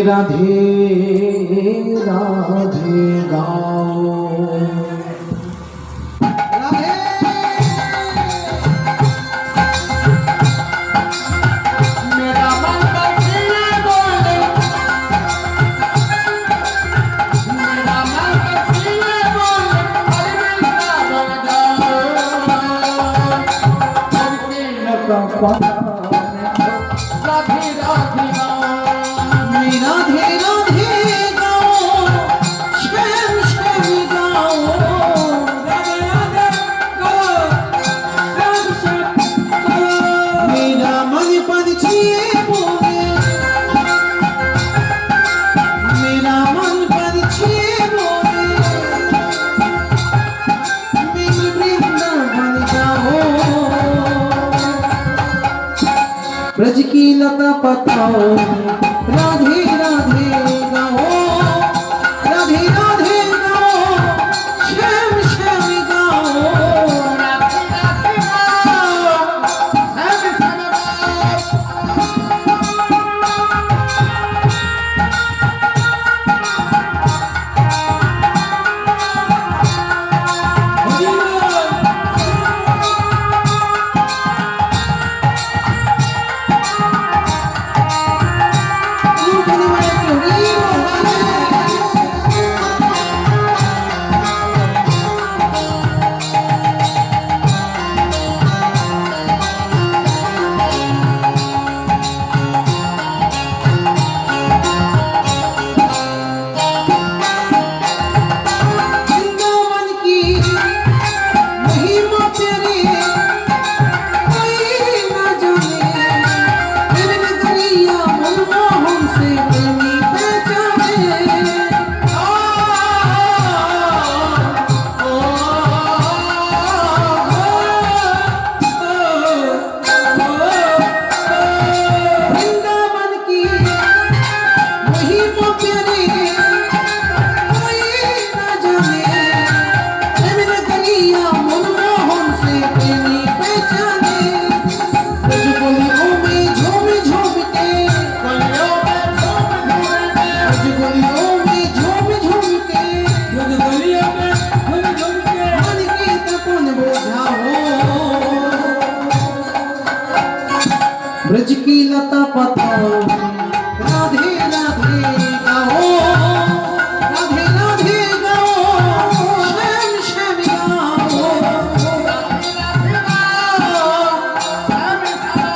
राधे राधे गाओ ब्रज की लता पताओ राधे राधे गाओ राधे राधे गाओ श्याम श्याम गाओ राधे राधे गाओ श्याम श्याम ब्रज की लता पताओ राधे राधे गाओ राधे राधे गाओ श्याम श्याम गाओ राधे राधे गाओ श्याम श्याम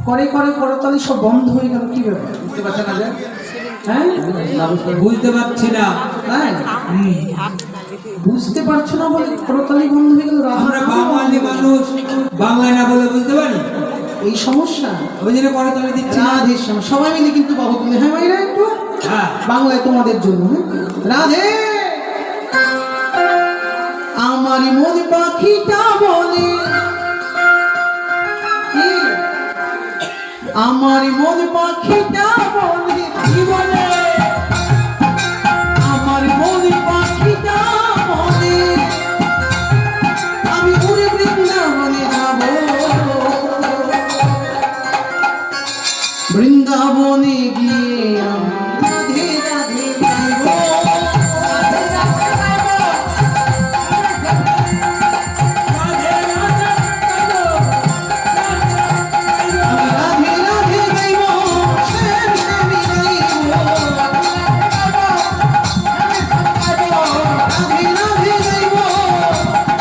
করে করে করতালি সব বন্ধ হয়ে গেল কি ব্যাপার বুঝতে পারছেন না হ্যাঁ বুঝতে পারছি না হ্যাঁ বুঝতে পারছো না বলে করতালি বন্ধ হয়ে গেল আমরা বাঙালি মানুষ বাংলা না বলে বুঝতে পারি এই সমস্যা ওই জন্য করতালি দিচ্ছি রাধে সবাই মিলে কিন্তু বাবু তুমি হ্যাঁ ভাইরা একটু হ্যাঁ বাংলায় তোমাদের জন্য রাধে আমার মন পাখিটা বলে আমার মন পাখিটা বলে কি বলে আমার মন পাখিটা বলে বৃন্দাবনে গিয়ে আমার